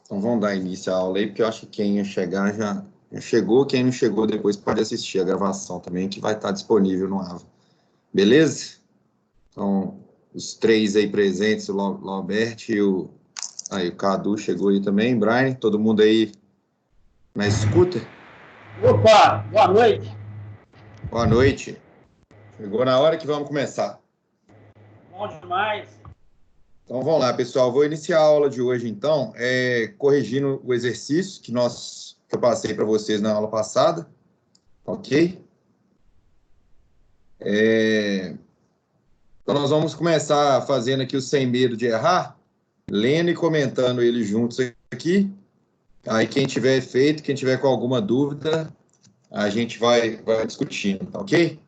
Então vamos dar início à aula aí, porque eu acho que quem ia chegar já chegou, quem não chegou depois pode assistir a gravação também, que vai estar disponível no AVA. Beleza? Então, os três aí presentes, o Laubert e o Cadu chegou aí também, Brian, todo mundo aí na escuta? Opa, boa noite. Boa noite. Chegou na hora que vamos começar. Bom demais. Então vamos lá, pessoal. Vou iniciar a aula de hoje, então, corrigindo o exercício que eu passei para vocês na aula passada, ok? Então nós vamos começar fazendo aqui o Sem Medo de Errar, lendo e comentando eles juntos aqui. Aí quem tiver feito, quem tiver com alguma dúvida, a gente vai discutindo, tá ok?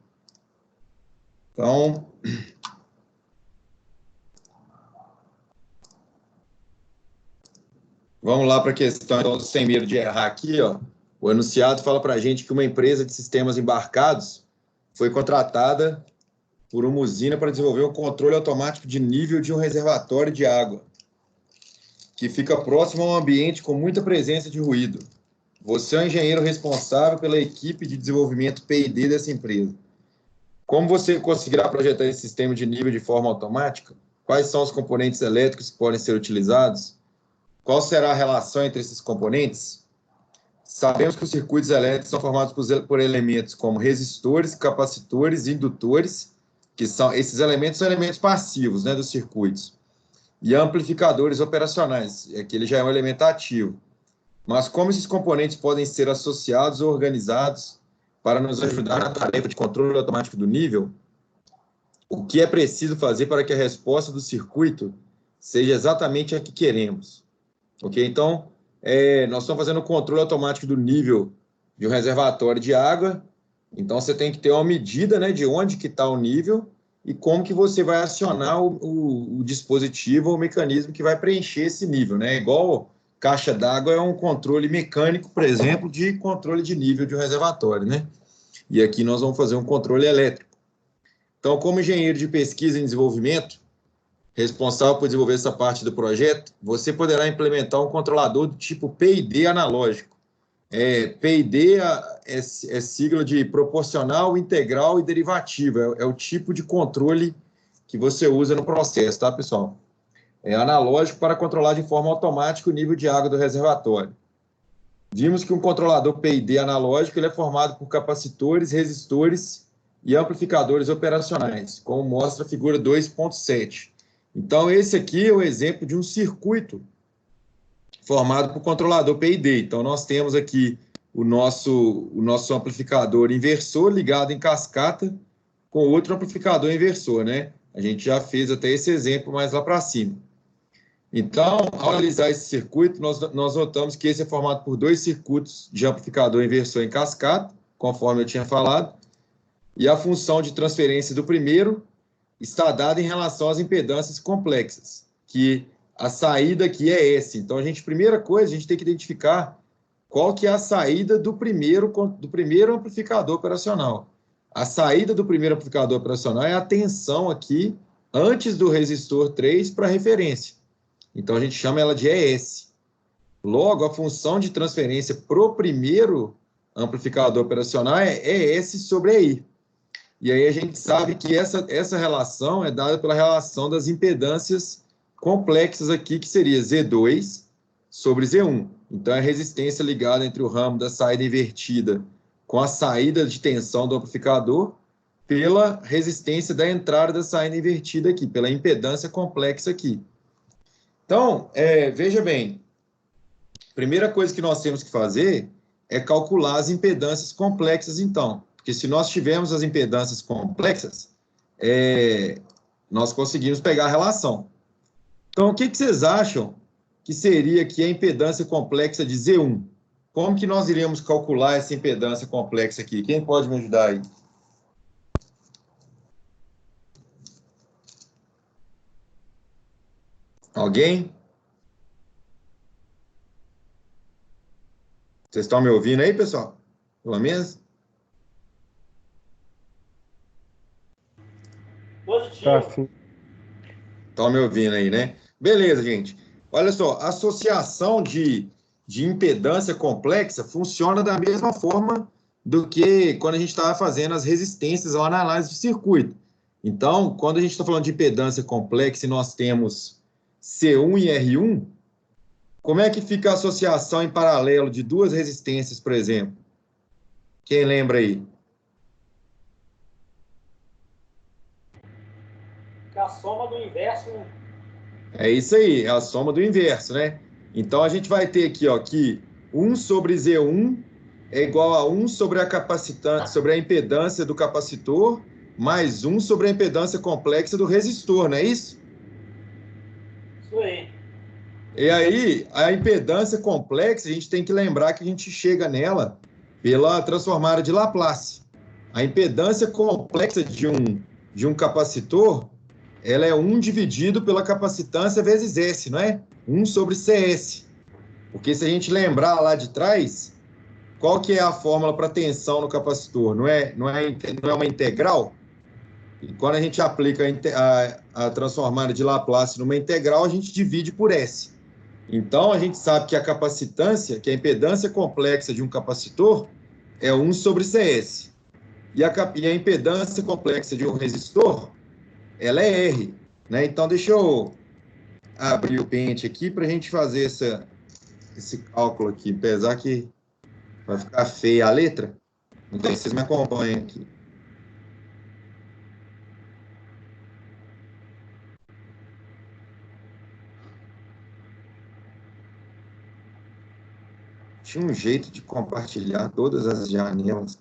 Então, vamos lá para a questão então, do Sem Medo de Errar aqui, ó. O enunciado fala para a gente que uma empresa de sistemas embarcados foi contratada por uma usina para desenvolver um controle automático de nível de um reservatório de água, que fica próximo a um ambiente com muita presença de ruído. Você é o engenheiro responsável pela equipe de desenvolvimento P&D dessa empresa. Como você conseguirá projetar esse sistema de nível de forma automática? Quais são os componentes elétricos que podem ser utilizados? Qual será a relação entre esses componentes? Sabemos que os circuitos elétricos são formados por elementos como resistores, capacitores, indutores, que são esses elementos são elementos passivos, né, dos circuitos, e amplificadores operacionais, que ele já é um elemento ativo. Mas como esses componentes podem ser associados ou organizados para nos ajudar na tarefa de controle automático do nível? O que é preciso fazer para que a resposta do circuito seja exatamente a que queremos? Ok? Então, nós estamos fazendo o controle automático do nível de um reservatório de água. Então, você tem que ter uma medida, né, de onde que está o nível e como que você vai acionar o dispositivo ou o mecanismo que vai preencher esse nível, né? Igual caixa d'água é um controle mecânico, por exemplo, de controle de nível de um reservatório, né? E aqui nós vamos fazer um controle elétrico. Então, como engenheiro de pesquisa e desenvolvimento, responsável por desenvolver essa parte do projeto, você poderá implementar um controlador do tipo PID analógico. PID é sigla de proporcional, integral e derivativo. É o tipo de controle que você usa no processo, tá, pessoal? É analógico para controlar de forma automática o nível de água do reservatório. Vimos que um controlador PID analógico ele é formado por capacitores, resistores e amplificadores operacionais, como mostra a figura 2.7. Então, esse aqui é o exemplo de um circuito formado por controlador PID. Então, nós temos aqui o nosso amplificador inversor ligado em cascata com outro amplificador inversor, né? A gente já fez até esse exemplo mais lá para cima. Então, ao analisar esse circuito, nós notamos que esse é formado por dois circuitos de amplificador inversor em cascata, conforme eu tinha falado, e a função de transferência do primeiro está dada em relação às impedâncias complexas, que a saída aqui é S. Então, primeira coisa, a gente tem que identificar qual que é a saída do primeiro amplificador operacional. A saída do primeiro amplificador operacional é a tensão aqui, antes do resistor 3 para referência. Então, a gente chama ela de ES. Logo, a função de transferência para o primeiro amplificador operacional é ES sobre EI. E aí a gente sabe que essa relação é dada pela relação das impedâncias complexas aqui, que seria Z2 sobre Z1. Então, é a resistência ligada entre o ramo da saída invertida com a saída de tensão do amplificador pela resistência da entrada da saída invertida aqui, pela impedância complexa aqui. Então, veja bem, a primeira coisa que nós temos que fazer é calcular as impedâncias complexas, então. Porque se nós tivermos as impedâncias complexas, nós conseguimos pegar a relação. Então, o que vocês acham que seria aqui a impedância complexa de Z1? Como que nós iríamos calcular essa impedância complexa aqui? Quem pode me ajudar aí? Alguém? Vocês estão me ouvindo aí, pessoal? Pelo menos? Positivo. Tá, sim. Estão me ouvindo aí, né? Beleza, gente. Olha só, a associação de impedância complexa funciona da mesma forma do que quando a gente estava fazendo as resistências lá na análise de circuito. Então, quando a gente está falando de impedância complexa e nós temos C1 e R1, como é que fica a associação em paralelo de duas resistências, por exemplo? Quem lembra aí? A soma do inverso. É isso aí, é a soma do inverso, né? Então, a gente vai ter aqui, ó, que 1 sobre Z1 é igual a 1 sobre a capacitância, sobre a impedância do capacitor, mais 1 sobre a impedância complexa do resistor, não é isso? Isso aí. E aí, a impedância complexa, a gente tem que lembrar que a gente chega nela pela transformada de Laplace. A impedância complexa de um capacitor, ela é 1 dividido pela capacitância vezes S, não é? 1 sobre CS. Porque se a gente lembrar lá de trás, qual que é a fórmula para tensão no capacitor? Não é uma integral? E quando a gente aplica a transformada de Laplace numa integral, a gente divide por S. Então, a gente sabe que a capacitância, que a impedância complexa de um capacitor é 1 sobre CS. E a impedância complexa de um resistor, ela é R. Né? Então, deixa eu abrir o pente aqui para a gente fazer esse cálculo aqui, apesar que vai ficar feia a letra. Não sei se vocês me acompanham aqui. Tinha um jeito de compartilhar todas as janelas.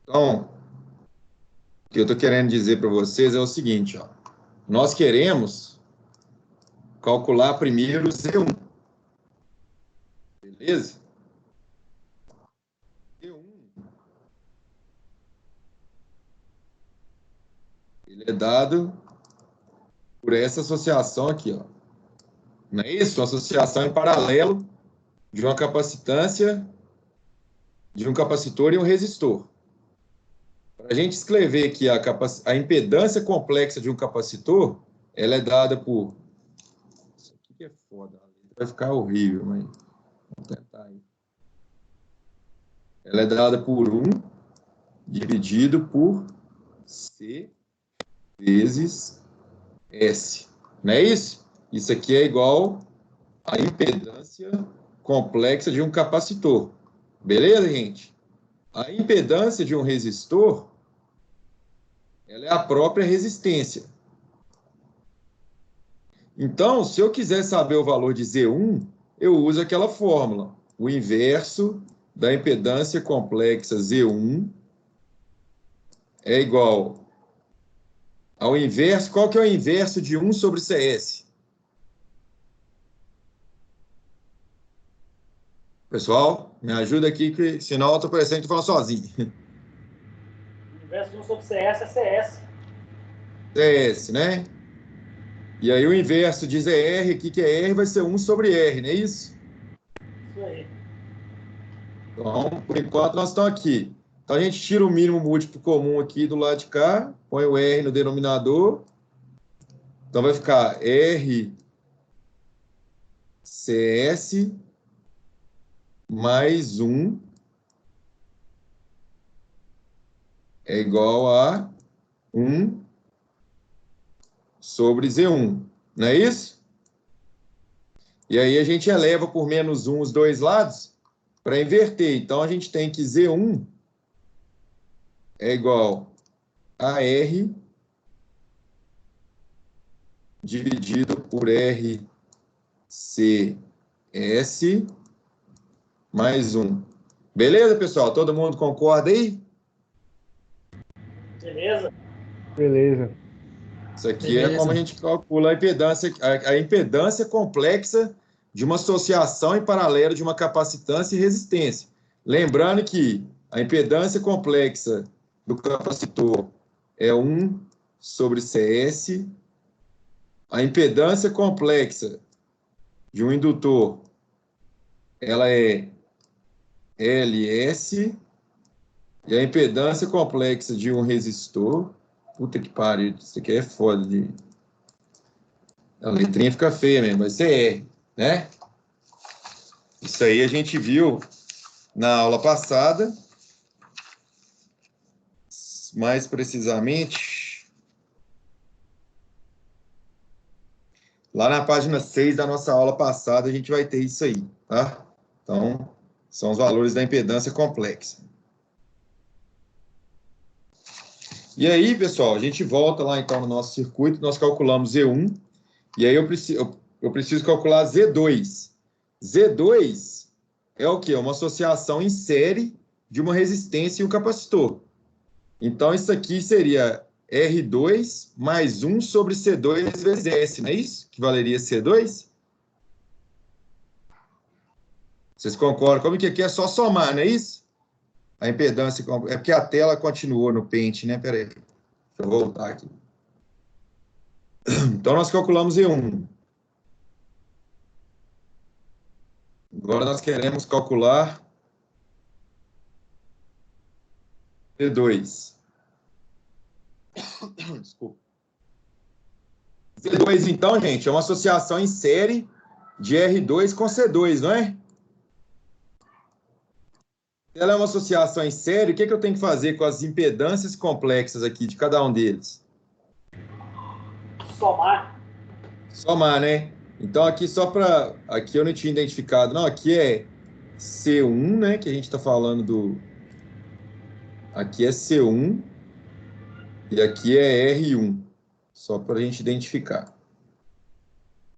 Então, o que eu estou querendo dizer para vocês é o seguinte, ó. Nós queremos calcular primeiro Z1. Beleza? Z1, ele é dado por essa associação aqui, ó. Não é isso? Uma associação em paralelo de uma capacitância, de um capacitor e um resistor. Para a gente escrever que a impedância complexa de um capacitor, ela é dada por... Isso aqui é foda, vai ficar horrível, mas vamos tentar aí. Ela é dada por 1 dividido por C vezes S. Não é isso? Isso aqui é igual a impedância complexa de um capacitor. Beleza, gente? A impedância de um resistor, ela é a própria resistência. Então, se eu quiser saber o valor de Z1, eu uso aquela fórmula. O inverso da impedância complexa Z1 é igual ao inverso. Qual que é o inverso de 1 sobre CS? Pessoal, me ajuda aqui, que senão eu estou parecendo que estou falando sozinho. O inverso de 1 sobre CS é CS. CS, né? E aí o inverso de ZR aqui, que é R, vai ser 1 sobre R, não é isso? Isso aí. Então, por enquanto, nós estamos aqui. Então, a gente tira o mínimo múltiplo comum aqui do lado de cá, põe o R no denominador. Então, vai ficar R CS mais 1 é igual a 1 sobre Z1. Não é isso? E aí a gente eleva por menos 1 os dois lados para inverter. Então, a gente tem que Z1 é igual a R dividido por RCS mais 1. Beleza, pessoal? Todo mundo concorda aí? Beleza? Beleza. Isso aqui é como a gente calcula a impedância complexa de uma associação em paralelo de uma capacitância e resistência. Lembrando que a impedância complexa do capacitor é 1 sobre CS. A impedância complexa de um indutor, ela é LS e a impedância complexa de um resistor. Puta que pariu, isso aqui é foda. A letrinha fica feia mesmo, vai ser R, né? Isso aí a gente viu na aula passada. Mais precisamente, lá na página 6 da nossa aula passada, a gente vai ter isso aí, tá? Então, são os valores da impedância complexa. E aí, pessoal, a gente volta lá, então, no nosso circuito, nós calculamos Z1, e aí eu preciso calcular Z2. Z2 é o quê? Uma associação em série de uma resistência e um capacitor. Então, isso aqui seria R2 mais 1 sobre C2 vezes S, não é isso? Que valeria C2? Vocês concordam? Como que aqui é só somar, não é isso? A impedância... É porque a tela continuou no Paint, né? Peraí. Deixa eu voltar aqui. Então, nós calculamos E1. Agora, nós queremos calcular E2. Desculpa. C2, então, gente, é uma associação em série de R2 com C2, não é? Se ela é uma associação em série, o que eu tenho que fazer com as impedâncias complexas aqui de cada um deles? Somar. Somar, né? Então, aqui só para... Aqui eu não tinha identificado. Não, aqui é C1, né? Que a gente está falando do... Aqui é C1 e aqui é R1. Só para a gente identificar.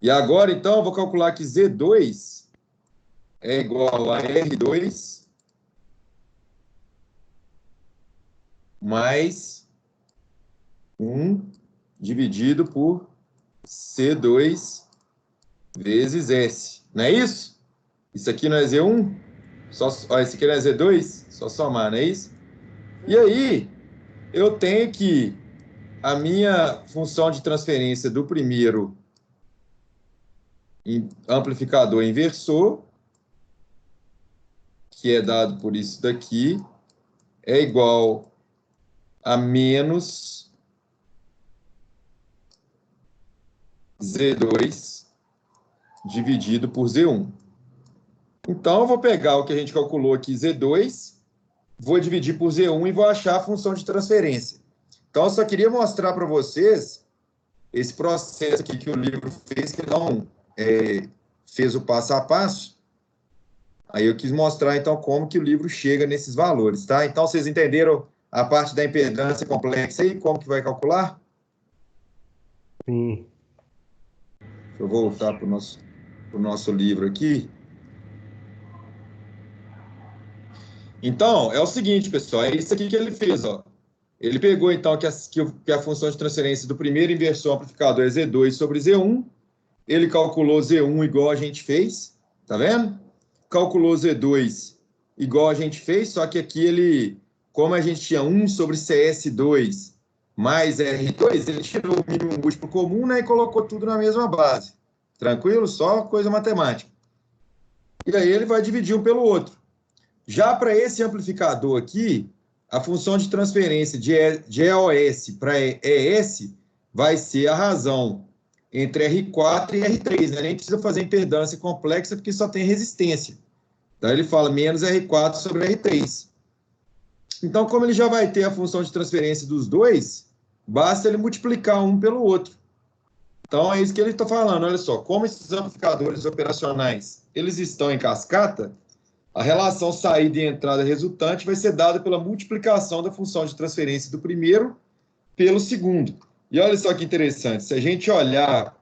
E agora, então, eu vou calcular que Z2 é igual a R2 mais 1 dividido por C2 vezes S. Não é isso? Isso aqui não é Z1? Esse aqui não é Z2? Só somar, não é isso? E aí, eu tenho que a minha função de transferência do primeiro amplificador inversor, que é dado por isso daqui, é igual a menos Z2 dividido por Z1. Então, eu vou pegar o que a gente calculou aqui, Z2, vou dividir por Z1 e vou achar a função de transferência. Então, eu só queria mostrar para vocês esse processo aqui que o livro fez, que não fez o passo a passo. Aí eu quis mostrar, então, como que o livro chega nesses valores, tá? Então, vocês entenderam a parte da impedância complexa aí, como que vai calcular? Sim. Deixa eu voltar para o nosso livro aqui. Então, é o seguinte, pessoal, é isso aqui que ele fez, ó. Ele pegou, então, que a função de transferência do primeiro inversor amplificador é Z2 sobre Z1. Ele calculou Z1 igual a gente fez, tá vendo? Calculou Z2 igual a gente fez, só que aqui ele, como a gente tinha 1 sobre CS2 mais R2, ele tirou o mínimo múltiplo comum, né, e colocou tudo na mesma base. Tranquilo? Só coisa matemática. E aí ele vai dividir um pelo outro. Já para esse amplificador aqui, a função de transferência de EOS para ES vai ser a razão entre R4 e R3, né? Nem precisa fazer impedância complexa, porque só tem resistência. Então, ele fala menos R4 sobre R3. Então, como ele já vai ter a função de transferência dos dois, basta ele multiplicar um pelo outro. Então, é isso que ele está falando. Olha só, como esses amplificadores operacionais eles estão em cascata, a relação saída e entrada resultante vai ser dada pela multiplicação da função de transferência do primeiro pelo segundo. E olha só que interessante, se a gente olhar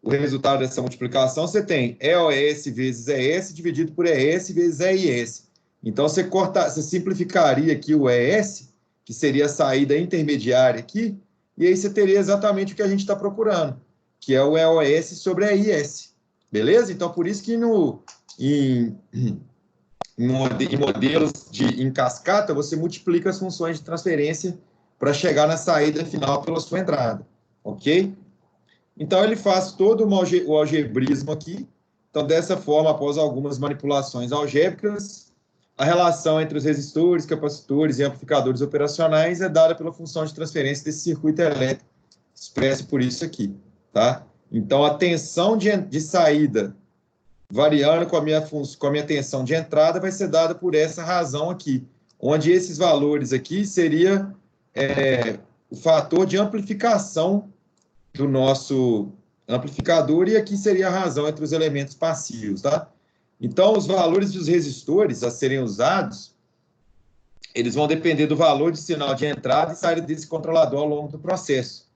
o resultado dessa multiplicação, você tem EOS vezes ES dividido por ES vezes EIS. Então, você simplificaria aqui o ES, que seria a saída intermediária aqui, e aí você teria exatamente o que a gente está procurando, que é o EOS sobre EIS. Beleza? Então, por isso que em modelos em cascata, você multiplica as funções de transferência para chegar na saída final pela sua entrada, ok? Então, ele faz todo o algebrismo aqui. Então, dessa forma, após algumas manipulações algébricas, A relação entre os resistores, capacitores e amplificadores operacionais é dada pela função de transferência desse circuito elétrico, expresso por isso aqui, tá? Então, a tensão de saída variando com a minha tensão de entrada vai ser dada por essa razão aqui, onde esses valores aqui seria o fator de amplificação do nosso amplificador, e aqui seria a razão entre os elementos passivos, tá? Então, os valores dos resistores a serem usados, eles vão depender do valor de sinal de entrada e saída desse controlador ao longo do processo.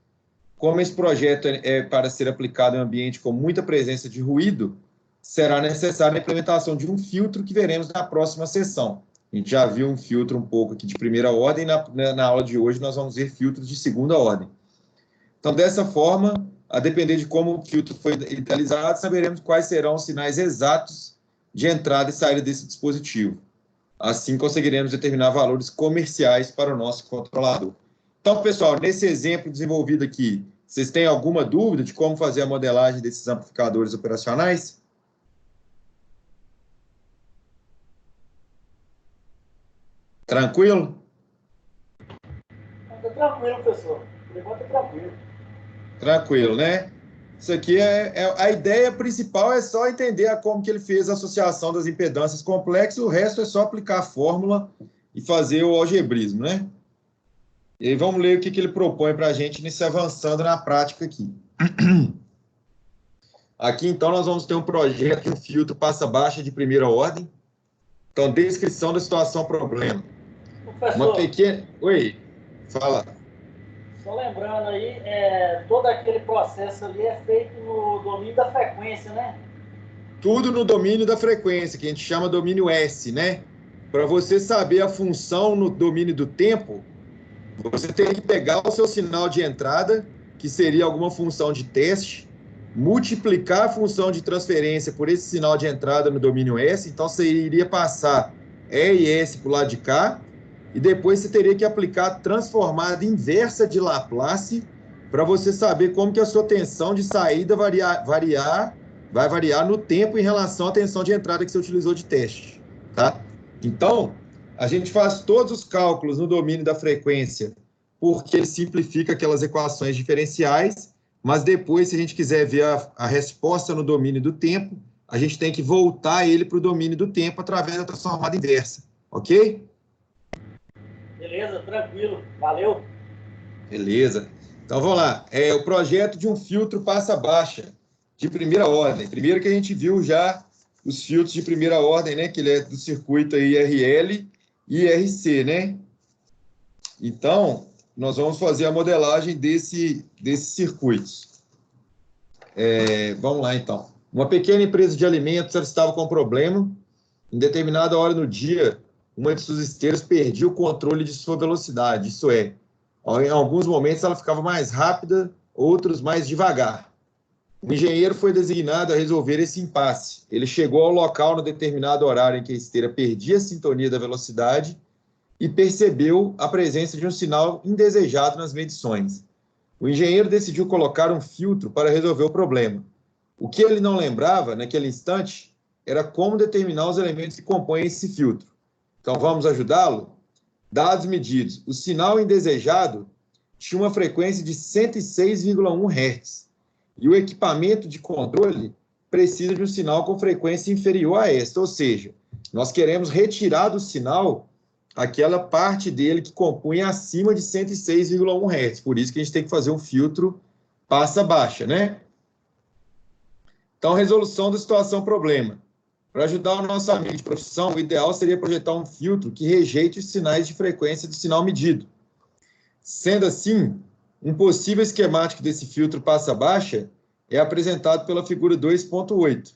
Como esse projeto é para ser aplicado em um ambiente com muita presença de ruído, será necessária a implementação de um filtro que veremos na próxima sessão. A gente já viu um filtro um pouco aqui de primeira ordem, na aula de hoje nós vamos ver filtros de segunda ordem. Então, dessa forma, a depender de como o filtro foi idealizado, saberemos quais serão os sinais exatos de entrada e saída desse dispositivo. Assim, conseguiremos determinar valores comerciais para o nosso controlador. Então, pessoal, nesse exemplo desenvolvido aqui, vocês têm alguma dúvida de como fazer a modelagem desses amplificadores operacionais? Tranquilo? Está tranquilo, professor. Por enquanto é tranquilo. Tranquilo, né? Isso aqui a ideia principal é só entender como que ele fez a associação das impedâncias complexas, o resto é só aplicar a fórmula e fazer o algebrismo, né? E aí vamos ler o que ele propõe para a gente nesse avançando na prática aqui. Aqui, então, nós vamos ter um projeto de um filtro passa-baixa de primeira ordem. Então, descrição da situação problema. Professor, Uma pequena... Oi, fala. só lembrando aí, todo aquele processo ali é feito no domínio da frequência, né? Tudo no domínio da frequência, que a gente chama domínio S, né? Para você saber a função no domínio do tempo, você tem que pegar o seu sinal de entrada, que seria alguma função de teste, multiplicar a função de transferência por esse sinal de entrada no domínio S, então você iria passar E e S para o lado de cá, e depois você teria que aplicar a transformada inversa de Laplace para você saber como que a sua tensão de saída vai variar no tempo em relação à tensão de entrada que você utilizou de teste, tá? Então, a gente faz todos os cálculos no domínio da frequência, porque ele simplifica aquelas equações diferenciais, mas depois, se a gente quiser ver a resposta no domínio do tempo, a gente tem que voltar ele para o domínio do tempo através da transformada inversa, ok? Beleza, tranquilo. Valeu. Beleza. Então, vamos lá. É o projeto de um filtro passa-baixa de primeira ordem. Primeiro que a gente viu já os filtros de primeira ordem, né? Que ele é do circuito aí IRL e IRC, né? Então, nós vamos fazer a modelagem desses circuitos. Vamos lá, então. Uma pequena empresa de alimentos estava com um problema. Em determinada hora no dia, uma de suas esteiras perdia o controle de sua velocidade. Isso é, em alguns momentos ela ficava mais rápida, outros mais devagar. O engenheiro foi designado a resolver esse impasse. Ele chegou ao local no determinado horário em que a esteira perdia a sintonia da velocidade e percebeu a presença de um sinal indesejado nas medições. O engenheiro decidiu colocar um filtro para resolver o problema. O que ele não lembrava, naquele instante, era como determinar os elementos que compõem esse filtro. Então, vamos ajudá-lo? Dados medidos. O sinal indesejado tinha uma frequência de 106,1 Hz. E o equipamento de controle precisa de um sinal com frequência inferior a esta. Ou seja, nós queremos retirar do sinal aquela parte dele que compunha acima de 106,1 Hz. Por isso que a gente tem que fazer um filtro passa-baixa, né? Então, resolução da situação problema. Para ajudar o nosso amigo de profissão, o ideal seria projetar um filtro que rejeite os sinais de frequência do sinal medido. Sendo assim, um possível esquemático desse filtro passa-baixa é apresentado pela figura 2.8.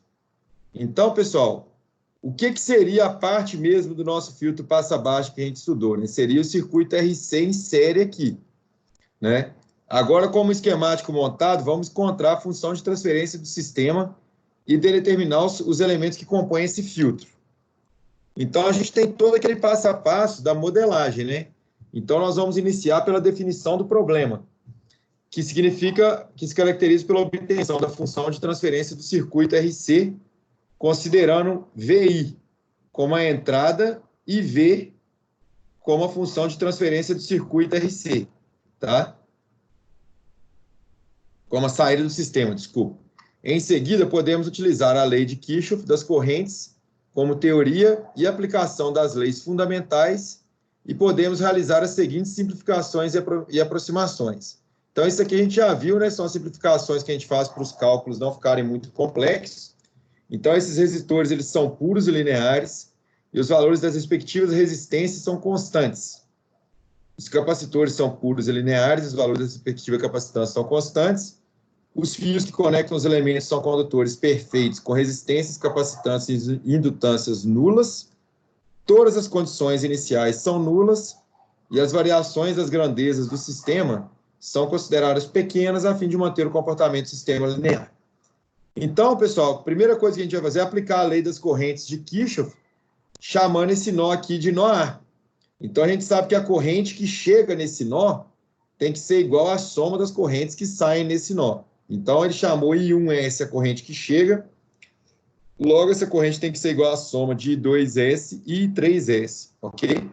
Então, pessoal, o que seria a parte mesmo do nosso filtro passa-baixa que a gente estudou, né? Seria o circuito RC em série aqui, né? Agora, como esquemático montado, vamos encontrar a função de transferência do sistema e determinar os elementos que compõem esse filtro. Então, a gente tem todo aquele passo a passo da modelagem, né? Então, nós vamos iniciar pela definição do problema, que se caracteriza pela obtenção da função de transferência do circuito RC, considerando VI como a entrada e V como a função de transferência do circuito RC, tá? Como a saída do sistema, desculpa. Em seguida, podemos utilizar a lei de Kirchhoff das correntes como teoria e aplicação das leis fundamentais e podemos realizar as seguintes simplificações e aproximações. Então, isso aqui a gente já viu, né? São as simplificações que a gente faz para os cálculos não ficarem muito complexos. Então, esses resistores, eles são puros e lineares e os valores das respectivas resistências são constantes. Os capacitores são puros e lineares, os valores da respectiva capacitância são constantes. Os fios que conectam os elementos são condutores perfeitos, com resistências, capacitâncias e indutâncias nulas. Todas as condições iniciais são nulas e as variações das grandezas do sistema são consideradas pequenas a fim de manter o comportamento do sistema linear. Então, pessoal, a primeira coisa que a gente vai fazer é aplicar a lei das correntes de Kirchhoff, chamando esse nó aqui de nó A. Então, a gente sabe que a corrente que chega nesse nó tem que ser igual à soma das correntes que saem nesse nó. Então, ele chamou I1S a corrente que chega, logo essa corrente tem que ser igual à soma de I2S e I3S, ok?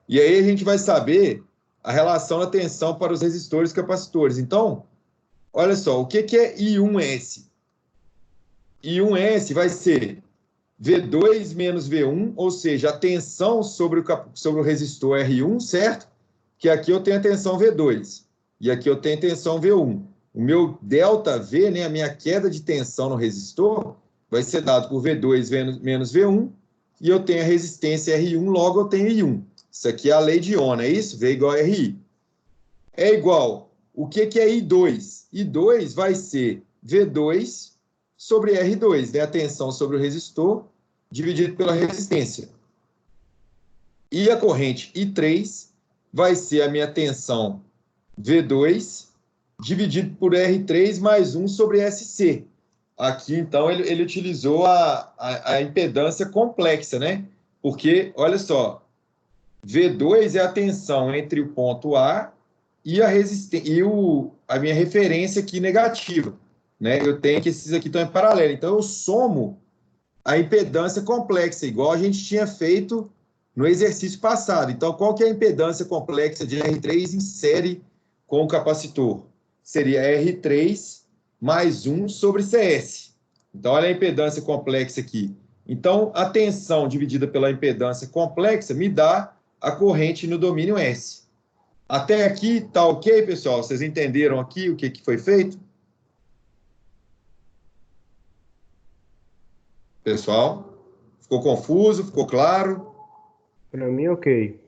E aí a gente vai saber a relação da tensão para os resistores e capacitores. Então, olha só, o que é I1S? I1S vai ser V2 menos V1, ou seja, a tensão sobre o resistor R1, certo? Que aqui eu tenho a tensão V2, e aqui eu tenho a tensão V1. O meu ΔV, né, a minha queda de tensão no resistor, vai ser dado por V2 menos V1, e eu tenho a resistência R1, logo eu tenho I1. Isso aqui é a lei de Ohm, é isso? V igual a RI. É igual, o que é I2? I2 vai ser V2 sobre R2, né? A tensão sobre o resistor, dividido pela resistência. E a corrente I3 vai ser a minha tensão V2, dividido por R3 mais 1 sobre SC. Aqui, então, ele utilizou a impedância complexa, né? Porque, olha só, V2 é a tensão entre o ponto A e a minha referência aqui negativa, né? Eu tenho que esses aqui estão em paralelo. Então, eu somo a impedância complexa, igual a gente tinha feito no exercício passado. Então, qual que é a impedância complexa de R3 em série com o capacitor? Seria R3 mais 1 sobre CS. Então, olha a impedância complexa aqui. Então, a tensão dividida pela impedância complexa me dá a corrente no domínio S. Até aqui está ok, pessoal? Vocês entenderam aqui o que foi feito? Pessoal, ficou confuso? Ficou claro? Para mim, ok.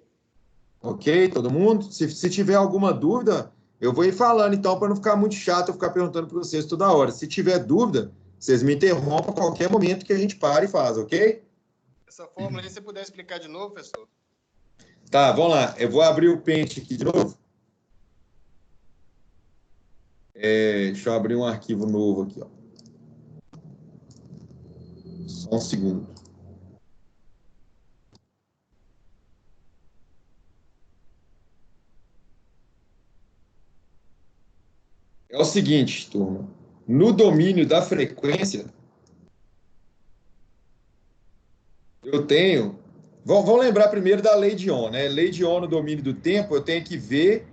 Ok, todo mundo? Se tiver alguma dúvida, eu vou ir falando, então, para não ficar muito chato eu ficar perguntando para vocês toda hora. Se tiver dúvida, vocês me interrompam a qualquer momento que a gente para e faz, ok? Essa fórmula aí, se você puder explicar de novo, professor. Tá, vamos lá. Eu vou abrir o Paint aqui de novo. Deixa eu abrir um arquivo novo aqui, ó. Só um segundo. É o seguinte, turma. No domínio da frequência, eu tenho... Vamos lembrar primeiro da lei de Ohm, né? Lei de Ohm no domínio do tempo, eu tenho que V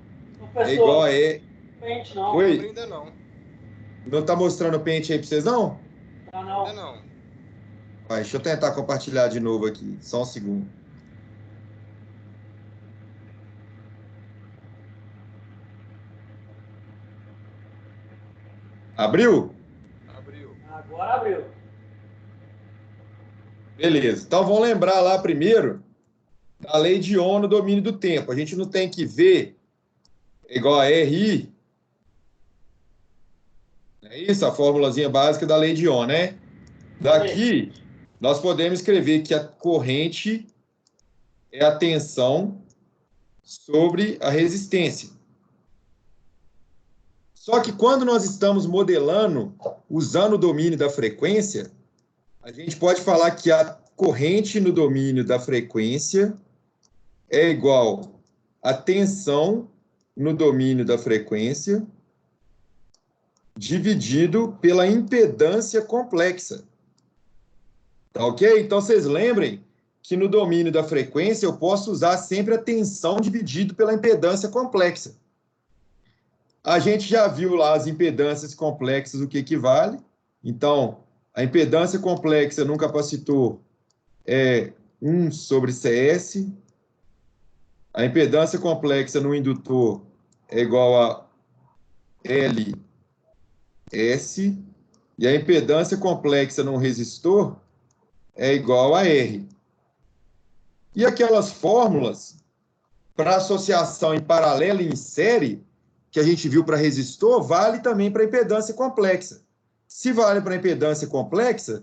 é igual a E... Pente não. Oi? Ainda não. Não está mostrando o Paint aí para vocês, não? Ainda não. Vai, deixa eu tentar compartilhar de novo aqui. Só um segundo. Abriu? Abriu. Agora abriu. Beleza. Então, vamos lembrar lá primeiro da lei de Ohm no domínio do tempo. A gente não tem que V igual a RI. É isso? A formulazinha básica da lei de Ohm, né? Daqui, nós podemos escrever que a corrente é a tensão sobre a resistência. Só que quando nós estamos modelando, usando o domínio da frequência, a gente pode falar que a corrente no domínio da frequência é igual a tensão no domínio da frequência dividido pela impedância complexa. Tá ok? Então, vocês lembrem que no domínio da frequência eu posso usar sempre a tensão dividido pela impedância complexa. A gente já viu lá as impedâncias complexas, o que equivale. Então, a impedância complexa num capacitor é 1 sobre CS. A impedância complexa no indutor é igual a LS. E a impedância complexa num resistor é igual a R. E aquelas fórmulas para associação em paralelo e em série, que a gente viu para resistor, vale também para impedância complexa. Se vale para impedância complexa,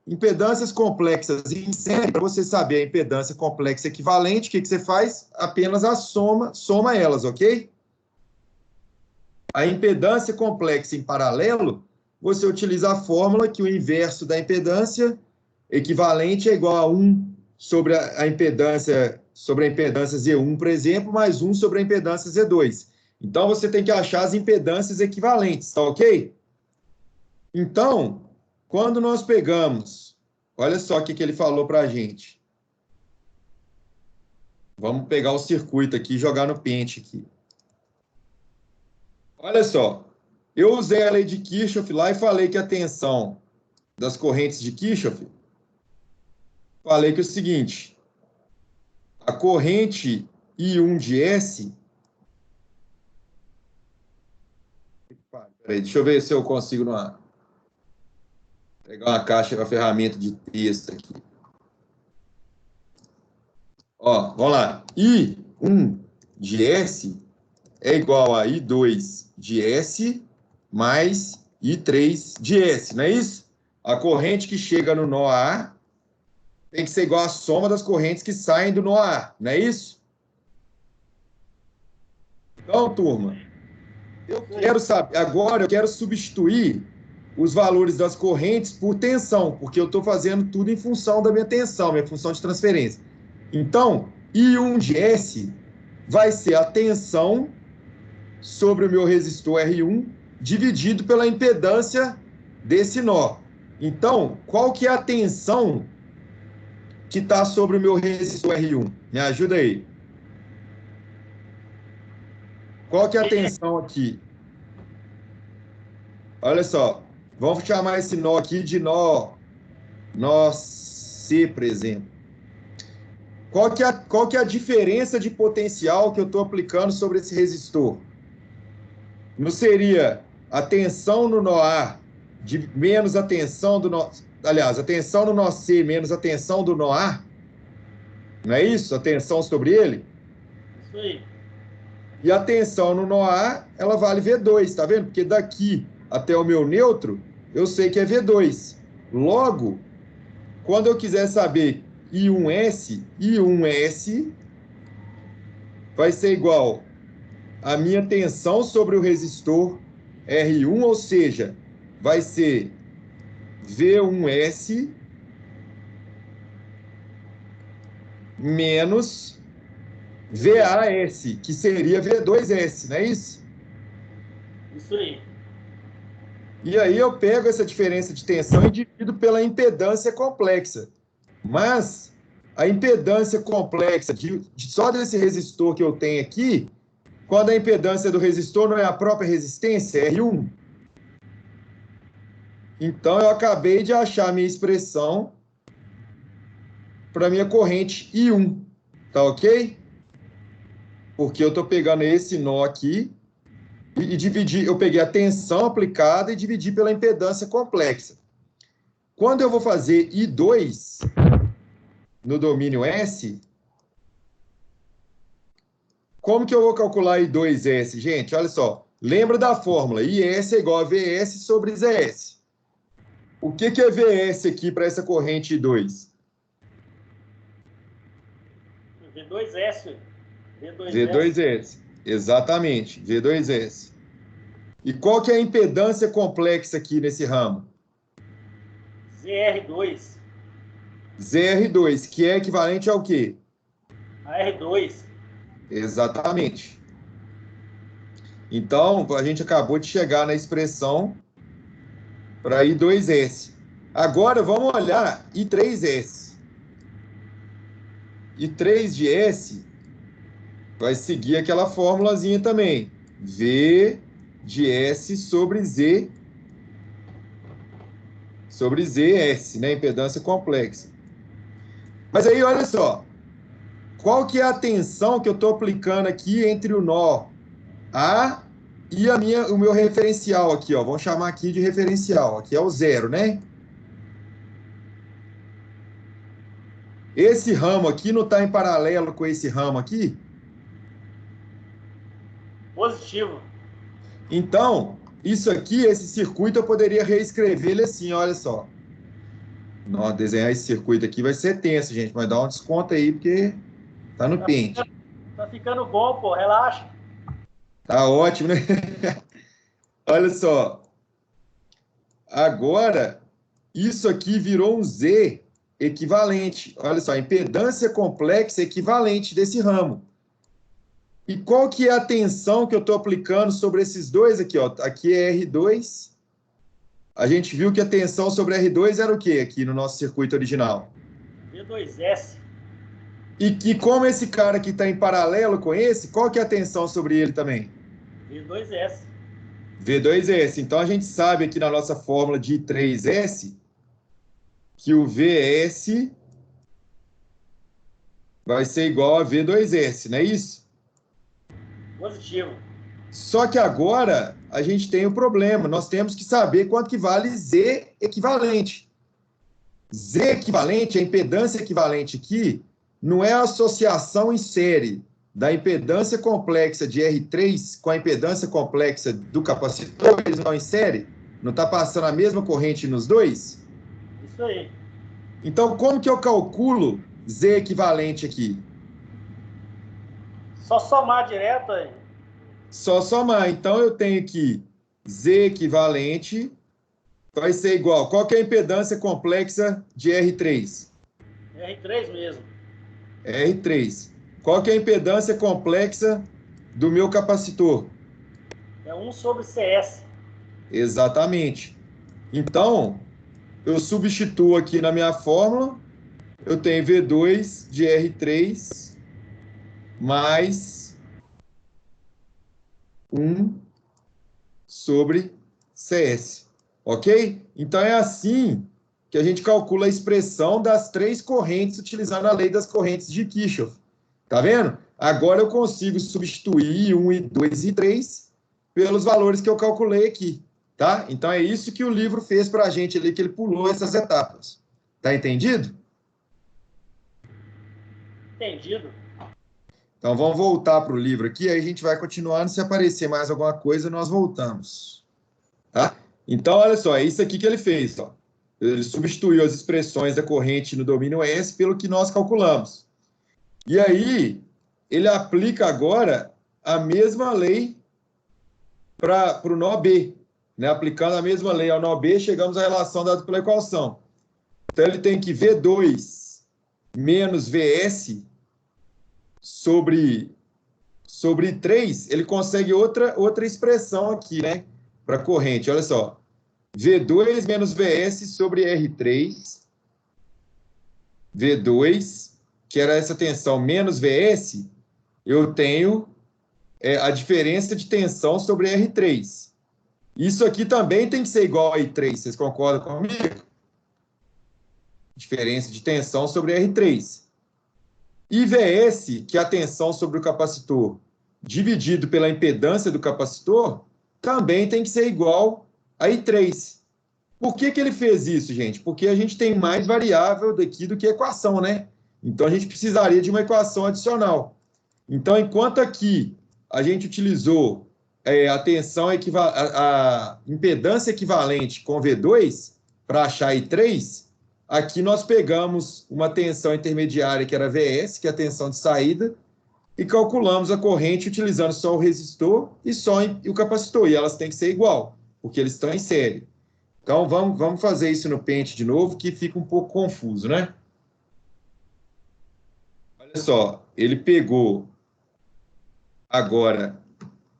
impedâncias complexas em série, para você saber a impedância complexa equivalente, o que você faz? Apenas a soma elas, ok? A impedância complexa em paralelo, você utiliza a fórmula que o inverso da impedância equivalente é igual a 1 sobre a impedância Z1, por exemplo, mais 1 sobre a impedância Z2. Então, você tem que achar as impedâncias equivalentes, tá ok? Então, quando nós pegamos, olha só o que ele falou para a gente. Vamos pegar o circuito aqui e jogar no pente aqui. Olha só, eu usei a lei de Kirchhoff lá e falei que a tensão das correntes de Kirchhoff, falei que é o seguinte, a corrente I1 de S... Peraí, deixa eu ver se eu consigo pegar uma caixa com a ferramenta de texto aqui. Ó, vamos lá. I1 de S é igual a I2 de S mais I3 de S, não é isso? A corrente que chega no nó A tem que ser igual à soma das correntes que saem do nó A, não é isso? Então, turma, agora eu quero substituir os valores das correntes por tensão, porque eu estou fazendo tudo em função da minha tensão, minha função de transferência. Então, I1 de S vai ser a tensão sobre o meu resistor R1 dividido pela impedância desse nó. Então, qual que é a tensão que está sobre o meu resistor R1? Me ajuda aí. Qual que é a tensão aqui? Olha só, vamos chamar esse nó aqui de nó C, por exemplo. Qual que é a diferença de potencial que eu estou aplicando sobre esse resistor? Não seria a tensão no nó A menos a tensão do nó... Aliás, a tensão no nó C menos a tensão do nó A? Não é isso? A tensão sobre ele? Isso aí. E a tensão no nó A, ela vale V2, tá vendo? Porque daqui até o meu neutro, eu sei que é V2. Logo, quando eu quiser saber I1S vai ser igual a minha tensão sobre o resistor R1, ou seja, vai ser V1S menos VAS, que seria V2S, não é isso? Isso aí. E aí eu pego essa diferença de tensão e divido pela impedância complexa. Mas a impedância complexa só desse resistor que eu tenho aqui, quando a impedância do resistor não é a própria resistência, R1. Então, eu acabei de achar a minha expressão para a minha corrente I1. Tá ok? Porque eu estou pegando esse nó aqui e dividi, eu peguei a tensão aplicada e dividi pela impedância complexa. Quando eu vou fazer I2 no domínio S, como que eu vou calcular I2S, gente? Olha só, lembra da fórmula, IS é igual a VS sobre ZS. O que é VS aqui para essa corrente I2? V2S. V2S, exatamente, V2S. E qual que é a impedância complexa aqui nesse ramo? ZR2. ZR2, que é equivalente ao quê? A R2. Exatamente. Então, a gente acabou de chegar na expressão para I2S. Agora, vamos olhar I3S. I3 de S vai seguir aquela formulazinha também. V de S sobre ZS, né? Impedância complexa. Mas aí, olha só. Qual que é a tensão que eu estou aplicando aqui entre o nó A e o meu referencial aqui, ó? Vamos chamar aqui de referencial. Aqui é o 0, né? Esse ramo aqui não está em paralelo com esse ramo aqui? Positivo. Então, isso aqui, esse circuito, eu poderia reescrever ele assim, olha só. Não, desenhar esse circuito aqui vai ser tenso, gente. Mas dá um desconto aí, porque tá no pente. Tá ficando bom, pô. Relaxa. Tá ótimo, né? Olha só. Agora, isso aqui virou um Z equivalente. Olha só, impedância complexa equivalente desse ramo. E qual que é a tensão que eu estou aplicando sobre esses dois aqui, ó? Aqui é R2. A gente viu que a tensão sobre R2 era o quê aqui no nosso circuito original? V2S. E que como esse cara aqui está em paralelo com esse, qual que é a tensão sobre ele também? V2S. V2S. Então, a gente sabe aqui na nossa fórmula de I3S que o VS vai ser igual a V2S, não é isso? Positivo. Só que agora a gente tem um problema. Nós temos que saber quanto que vale Z equivalente. Z equivalente, a impedância equivalente aqui, não é a associação em série da impedância complexa de R3 com a impedância complexa do capacitor, eles não em série? Não está passando a mesma corrente nos dois? Isso aí. Então, como que eu calculo Z equivalente aqui? Só somar direto aí. Só somar. Então, eu tenho aqui Z equivalente vai ser igual. Qual que é a impedância complexa de R3? R3 mesmo. R3. Qual que é a impedância complexa do meu capacitor? É 1 sobre CS. Exatamente. Então, eu substituo aqui na minha fórmula, eu tenho V2 de R3 mais 1 sobre CS. Ok? Então, é assim que a gente calcula a expressão das três correntes utilizando a lei das correntes de Kirchhoff. Tá vendo? Agora eu consigo substituir 1 e 2 e 3 pelos valores que eu calculei aqui. Tá? Então, é isso que o livro fez para a gente ali, que ele pulou essas etapas. Tá entendido? Entendido. Então, vamos voltar para o livro aqui, aí a gente vai continuando. Se aparecer mais alguma coisa, nós voltamos. Tá? Então, olha só, é isso aqui que ele fez. Ó. Ele substituiu as expressões da corrente no domínio S pelo que nós calculamos. E aí, ele aplica agora a mesma lei para o nó B. Né? Aplicando a mesma lei ao nó B, chegamos à relação dada pela equação. Então, ele tem que V2 menos VS sobre 3, ele consegue outra expressão aqui, né? Para a corrente. Olha só. V2 menos VS sobre R3. V2, que era essa tensão, menos VS, eu tenho a diferença de tensão sobre R3. Isso aqui também tem que ser igual a I3, vocês concordam comigo? Diferença de tensão sobre R3. E VS, que é a tensão sobre o capacitor, dividido pela impedância do capacitor, também tem que ser igual a I3. Por que ele fez isso, gente? Porque a gente tem mais variável daqui do que equação, né? Então, a gente precisaria de uma equação adicional. Então, enquanto aqui a gente utilizou a impedância equivalente com V2 para achar I3, aqui nós pegamos uma tensão intermediária, que era VS, que é a tensão de saída, e calculamos a corrente utilizando só o resistor e só o capacitor. E elas têm que ser igual, porque eles estão em série. Então, vamos fazer isso no pente de novo, que fica um pouco confuso, né? Olha só, ele pegou agora...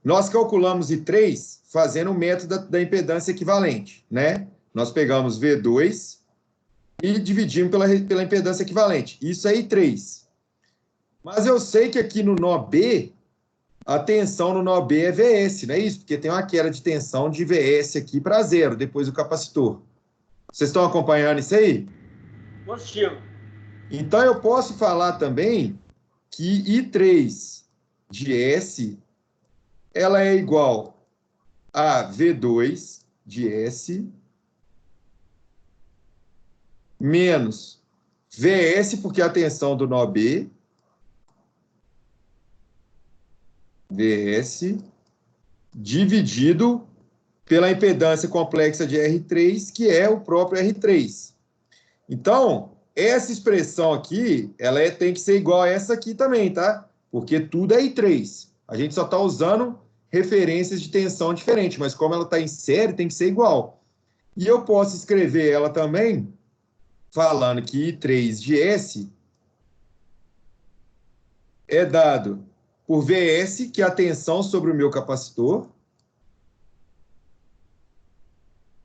Nós calculamos I3 fazendo o método da impedância equivalente, né? Nós pegamos V2 e dividimos pela impedância equivalente. Isso é I3. Mas eu sei que aqui no nó B, a tensão no nó B é VS, não é isso? Porque tem uma queda de tensão de VS aqui para zero, depois do capacitor. Vocês estão acompanhando isso aí? Positivo. Então, eu posso falar também que I3 de S, ela é igual a V2 de S menos VS, porque é a tensão do nó B, VS, dividido pela impedância complexa de R3, que é o próprio R3. Então, essa expressão aqui, ela tem que ser igual a essa aqui também, tá? Porque tudo é I3. A gente só está usando referências de tensão diferente, mas como ela está em série, tem que ser igual. E eu posso escrever ela também falando que I3 de S é dado por VS, que é a tensão sobre o meu capacitor,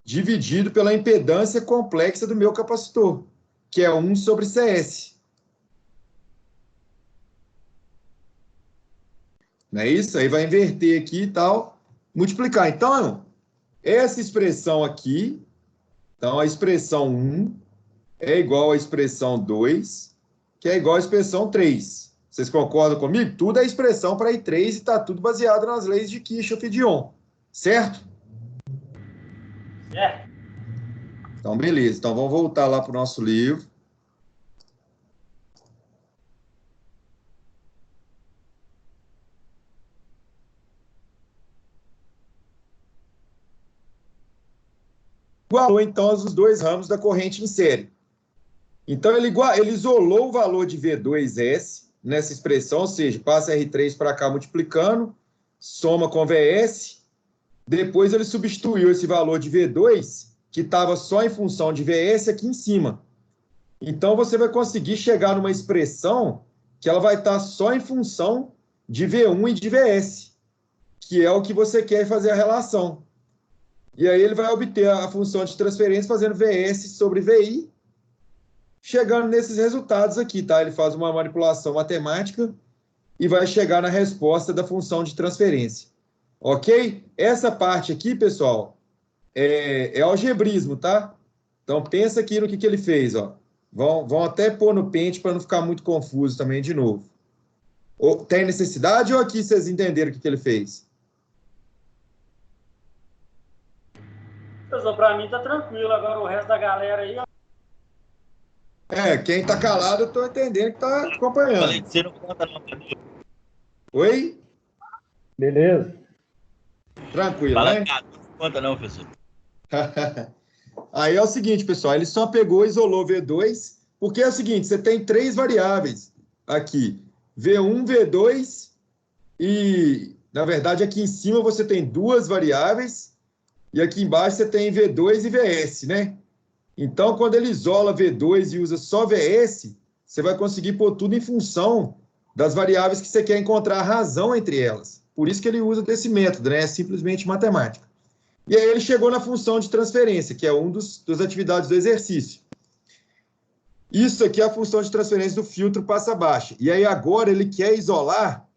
dividido pela impedância complexa do meu capacitor, que é 1 sobre CS. Não é isso? Aí vai inverter aqui e tal, multiplicar. Então, essa expressão aqui, então a expressão 1 é igual à expressão 2, que é igual à expressão 3. Vocês concordam comigo? Tudo é expressão para I3 e está tudo baseado nas leis de Kirchhoff e de Ohm. Certo? É. Então, beleza. Então, vamos voltar lá para o nosso livro. Igualou, então, os dois ramos da corrente em série. Então, ele isolou o valor de V2S nessa expressão, ou seja, passa R3 para cá multiplicando, soma com VS, depois ele substituiu esse valor de V2, que estava só em função de VS, aqui em cima. Então, você vai conseguir chegar numa expressão que ela vai estar só em função de V1 e de VS, que é o que você quer fazer a relação. E aí ele vai obter a função de transferência fazendo VS sobre VI, chegando nesses resultados aqui, tá? Ele faz uma manipulação matemática e vai chegar na resposta da função de transferência. Ok? Essa parte aqui, pessoal, é algebrismo, tá? Então, pensa aqui no que ele fez, ó. Vão até pôr no pente para não ficar muito confuso também de novo. Tem necessidade ou aqui vocês entenderam o que ele fez? Pessoal, para mim tá tranquilo. Agora o resto da galera aí, ó. Quem está calado, eu estou entendendo que está acompanhando. Falei que você não conta não, professor. Oi? Beleza. Tranquilo, Fala, né? cara, não conta não, professor. Aí é o seguinte, pessoal, ele só pegou e isolou V2, porque é o seguinte, você tem três variáveis aqui, V1, V2 e, na verdade, aqui em cima você tem duas variáveis e aqui embaixo você tem V2 e VS, né? Então, quando ele isola V2 e usa só VS, você vai conseguir pôr tudo em função das variáveis que você quer encontrar a razão entre elas. Por isso que ele usa desse método, né? É simplesmente matemática. E aí ele chegou na função de transferência, que é uma das atividades do exercício. Isso aqui é a função de transferência do filtro passa-baixa. E aí agora ele quer isolar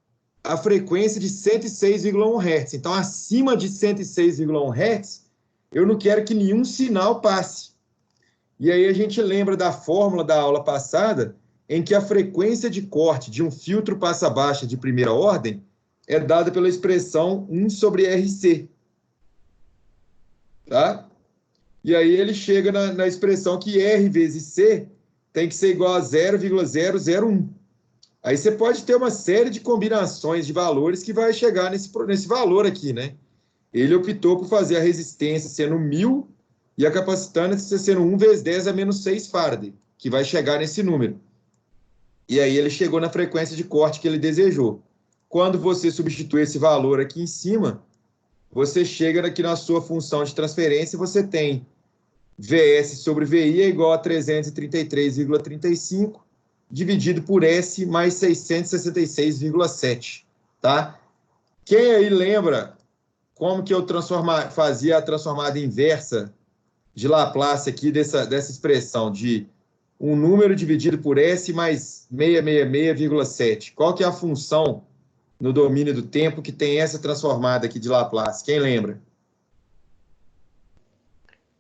a frequência de 106,1 Hz. Então, acima de 106,1 Hz, eu não quero que nenhum sinal passe. E aí a gente lembra da fórmula da aula passada, em que a frequência de corte de um filtro passa-baixa de primeira ordem é dada pela expressão 1 sobre RC. Tá? E aí ele chega na expressão que R vezes C tem que ser igual a 0,001. Aí você pode ter uma série de combinações de valores que vai chegar nesse valor aqui, né? Ele optou por fazer a resistência sendo 1000 e a capacitância sendo 1 vezes 10 a menos 6 Faraday, que vai chegar nesse número. E aí ele chegou na frequência de corte que ele desejou. Quando você substitui esse valor aqui em cima, você chega aqui na sua função de transferência, você tem VS sobre VI é igual a 333,35, dividido por S mais 666,7, tá? Quem aí lembra como que eu fazia a transformada inversa de Laplace aqui dessa expressão de um número dividido por S mais 666,7. Qual que é a função no domínio do tempo que tem essa transformada aqui de Laplace? Quem lembra?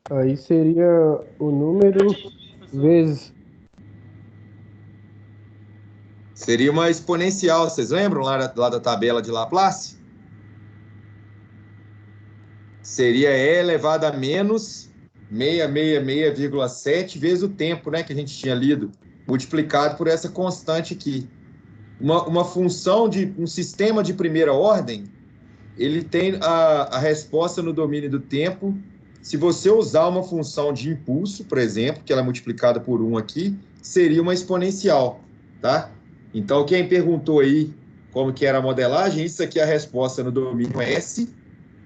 Aí seria o número vezes... Seria uma exponencial, vocês lembram lá da tabela de Laplace? Seria E elevado a menos 666,7 vezes o tempo, né, que a gente tinha lido, multiplicado por essa constante aqui. Uma função de um sistema de primeira ordem, ele tem a resposta no domínio do tempo. Se você usar uma função de impulso, por exemplo, que ela é multiplicada por 1 aqui, seria uma exponencial, tá? Então, quem perguntou aí como que era a modelagem, isso aqui é a resposta no domínio S,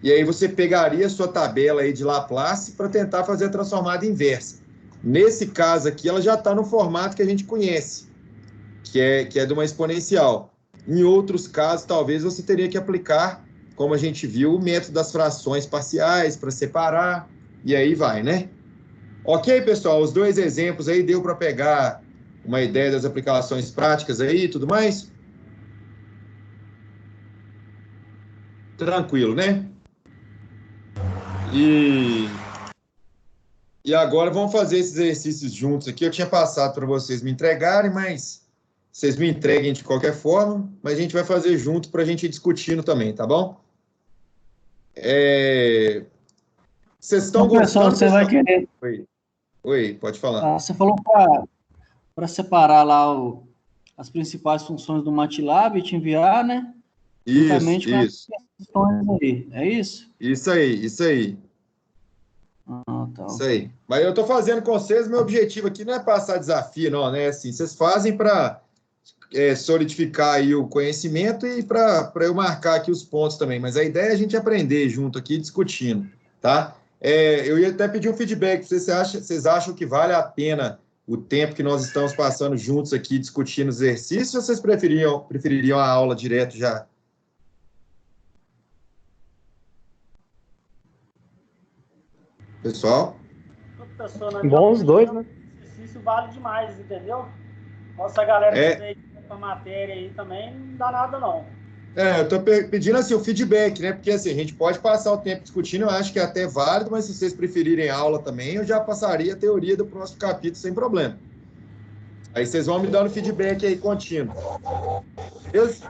e aí você pegaria a sua tabela aí de Laplace para tentar fazer a transformada inversa. Nesse caso aqui, ela já está no formato que a gente conhece, que é de uma exponencial. Em outros casos, talvez você teria que aplicar, como a gente viu, o método das frações parciais para separar, e aí vai, né? Ok, pessoal? Os dois exemplos aí deu para pegar uma ideia das aplicações práticas aí e tudo mais? Tranquilo, né? E agora vamos fazer esses exercícios juntos aqui. Eu tinha passado para vocês me entregarem, mas vocês me entreguem de qualquer forma, mas a gente vai fazer junto para a gente ir discutindo também, tá bom? Vocês estão gostando? Você vai querer... Oi, pode falar. Você falou para separar lá as principais funções do MATLAB e te enviar, né? Isso. Aí. É isso? Isso aí. Tá. Isso aí. Mas eu estou fazendo com vocês, meu objetivo aqui não é passar desafio, não, né? Assim, vocês fazem para solidificar aí o conhecimento e para eu marcar aqui os pontos também. Mas a ideia é a gente aprender junto aqui, discutindo, tá? Eu ia até pedir um feedback. Vocês acham que vale a pena o tempo que nós estamos passando juntos aqui discutindo os exercícios, ou vocês prefeririam a aula direto já? Pessoal? Bom os dois, né? Isso vale demais, entendeu? Nossa galera que fez a matéria aí também não dá nada, não. Eu estou pedindo assim, o feedback, né? Porque assim, a gente pode passar o tempo discutindo, eu acho que é até válido, mas se vocês preferirem aula também, eu já passaria a teoria do próximo capítulo sem problema. Aí vocês vão me dando feedback aí contínuo. Beleza?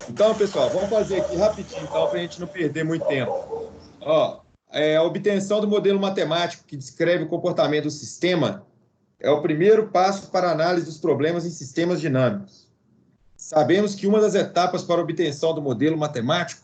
Então, pessoal, vamos fazer aqui rapidinho, então, para a gente não perder muito tempo. A obtenção do modelo matemático que descreve o comportamento do sistema é o primeiro passo para a análise dos problemas em sistemas dinâmicos. Sabemos que uma das etapas para a obtenção do modelo matemático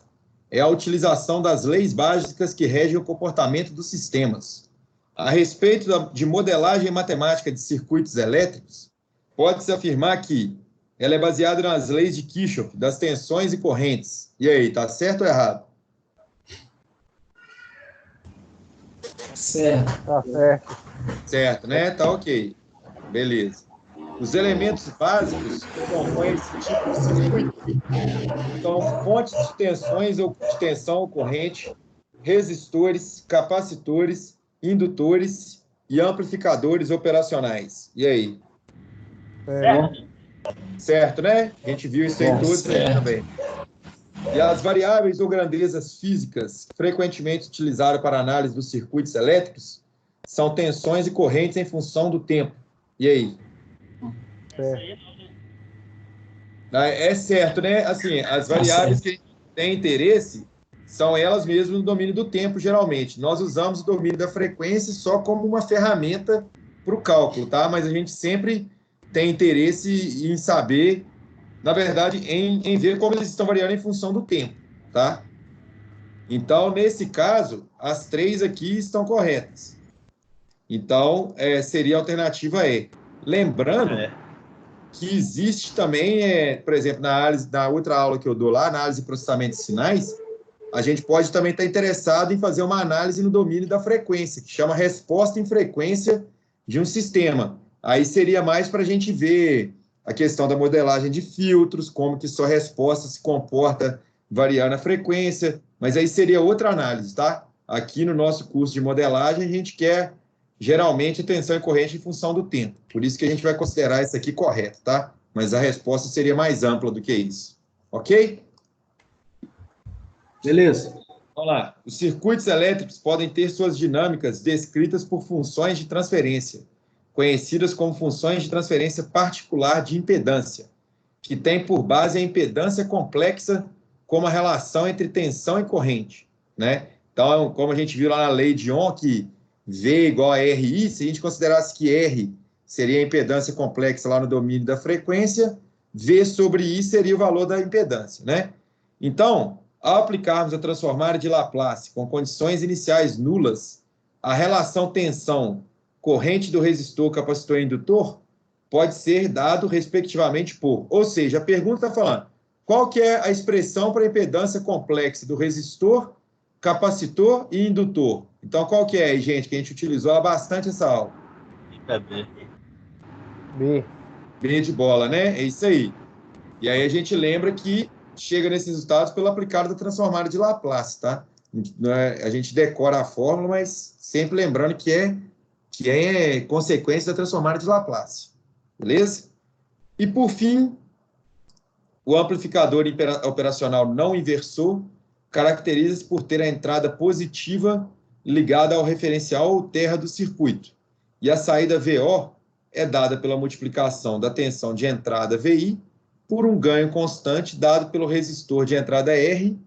é a utilização das leis básicas que regem o comportamento dos sistemas. A respeito de modelagem matemática de circuitos elétricos, pode-se afirmar que ela é baseada nas leis de Kirchhoff, das tensões e correntes. E aí, tá certo ou errado? Certo. Tá certo. Certo, né? Tá ok. Beleza. Os elementos básicos que compõem esse tipo de circuito são fontes de tensões ou de tensão ou corrente, resistores, capacitores, indutores e amplificadores operacionais. E aí? Certo, né? A gente viu isso aí tudo também. E as variáveis ou grandezas físicas frequentemente utilizadas para análise dos circuitos elétricos são tensões e correntes em função do tempo. E aí? É certo, né? Assim, as variáveis que a gente tem interesse são elas mesmas no domínio do tempo, geralmente. Nós usamos o domínio da frequência só como uma ferramenta para o cálculo, tá? Mas a gente sempre tem interesse em saber, na verdade, em ver como eles estão variando em função do tempo, tá? Então, nesse caso, as três aqui estão corretas. Então, seria a alternativa E. Lembrando que existe também, por exemplo, na outra aula que eu dou lá, análise e processamento de sinais, a gente pode também estar interessado em fazer uma análise no domínio da frequência, que chama resposta em frequência de um sistema. Aí seria mais para a gente ver a questão da modelagem de filtros, como que sua resposta se comporta variando a frequência, mas aí seria outra análise, tá? Aqui no nosso curso de modelagem, a gente quer, geralmente, a tensão e corrente em função do tempo. Por isso que a gente vai considerar isso aqui correto, tá? Mas a resposta seria mais ampla do que isso. Ok? Beleza. Vamos lá. Os circuitos elétricos podem ter suas dinâmicas descritas por funções de transferência, conhecidas como funções de transferência particular de impedância, que tem por base a impedância complexa como a relação entre tensão e corrente, né? Então, como a gente viu lá na lei de Ohm, que V igual a RI, se a gente considerasse que R seria a impedância complexa lá no domínio da frequência, V sobre I seria o valor da impedância, né? Então, ao aplicarmos a transformada de Laplace com condições iniciais nulas, a relação tensão corrente do resistor, capacitor e indutor pode ser dado respectivamente por. Ou seja, a pergunta está falando qual que é a expressão para a impedância complexa do resistor, capacitor e indutor. Então, qual que é, gente, que a gente utilizou bastante essa aula? B. B. B de bola, né? É isso aí. E aí a gente lembra que chega nesses resultados pelo aplicado da transformada de Laplace, tá? A gente decora a fórmula, mas sempre lembrando que é consequência da transformada de Laplace. Beleza? E, por fim, o amplificador operacional não inversor caracteriza-se por ter a entrada positiva ligada ao referencial ou terra do circuito. E a saída VO é dada pela multiplicação da tensão de entrada VI por um ganho constante dado pelo resistor de entrada R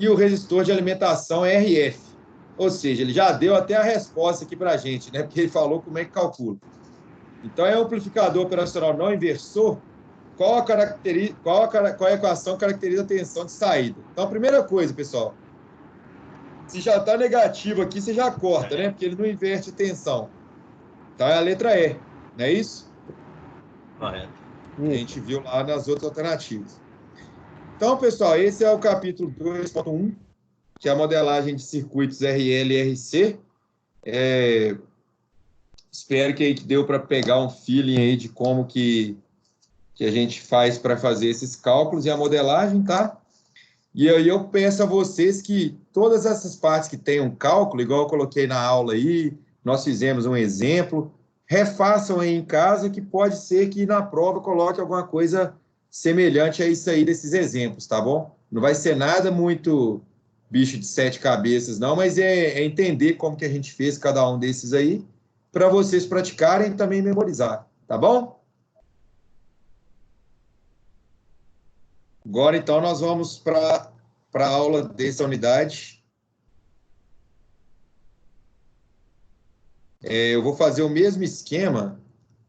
e o resistor de alimentação RF. Ou seja, ele já deu até a resposta aqui para a gente, né? Porque ele falou como é que calcula. Então, é um amplificador operacional não inversor. Qual a equação que caracteriza a tensão de saída? Então, a primeira coisa, pessoal, se já está negativo aqui, você já corta, né? Porque ele não inverte a tensão. Então, é a letra E, não é isso? Correto. Que a gente viu lá nas outras alternativas. Então, pessoal, esse é o capítulo 2.1, que é a modelagem de circuitos RL e RC. Espero que deu para pegar um feeling aí de como que a gente faz para fazer esses cálculos e a modelagem, tá? E aí eu peço a vocês que todas essas partes que tem um cálculo, igual eu coloquei na aula aí, nós fizemos um exemplo, refaçam aí em casa, que pode ser que na prova coloque alguma coisa semelhante a isso aí desses exemplos, tá bom? Não vai ser nada muito bicho de sete cabeças, não, mas é entender como que a gente fez cada um desses aí, para vocês praticarem e também memorizar, tá bom? Agora, então, nós vamos para a aula dessa unidade. Eu vou fazer o mesmo esquema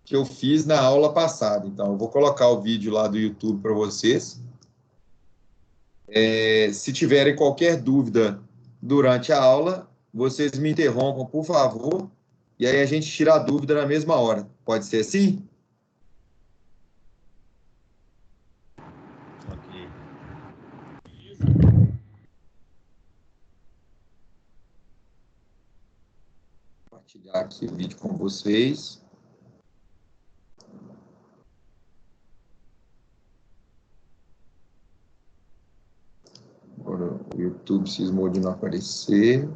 que eu fiz na aula passada. Então, eu vou colocar o vídeo lá do YouTube para vocês. Se tiverem qualquer dúvida durante a aula, vocês me interrompam, por favor, e aí a gente tira a dúvida na mesma hora. Pode ser assim? Ok. Compartilhar aqui o vídeo com vocês. Agora, o YouTube cismou de não aparecer.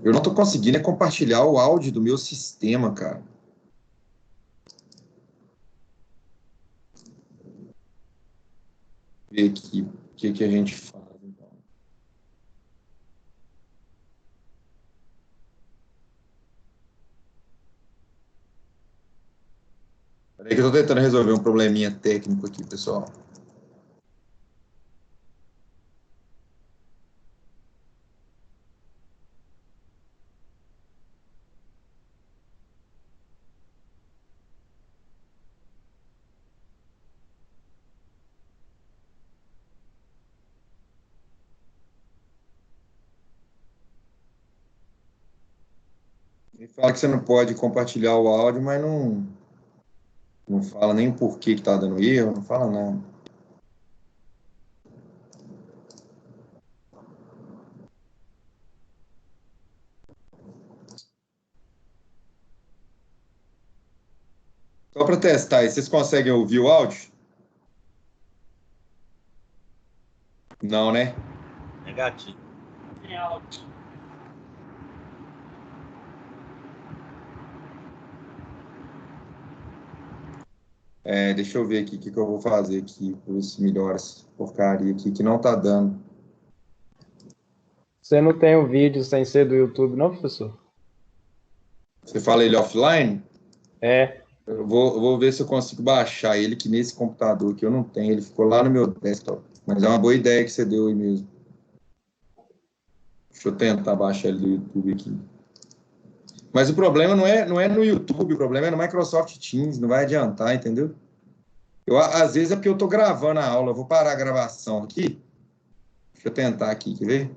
Eu não estou conseguindo compartilhar o áudio do meu sistema, cara. Ver aqui o que a gente faz, então. Peraí que eu estou tentando resolver um probleminha técnico aqui, pessoal. Ele fala que você não pode compartilhar o áudio, mas não fala nem por que está dando erro, não fala nada. Só para testar aí, vocês conseguem ouvir o áudio? Não, né? Negativo. Tem áudio. Deixa eu ver aqui o que eu vou fazer aqui, por ver se melhora essa porcaria aqui, que não tá dando. Você não tem o vídeo sem ser do YouTube, não, professor? Você fala ele offline? É. Eu vou ver se eu consigo baixar ele, que nesse computador que eu não tenho, ele ficou lá no meu desktop. Mas é uma boa ideia que você deu aí mesmo. Deixa eu tentar baixar ele do YouTube aqui. Mas o problema não é no YouTube, o problema é no Microsoft Teams, não vai adiantar, entendeu? Às vezes é porque eu estou gravando a aula, eu vou parar a gravação aqui. Deixa eu tentar aqui, quer ver?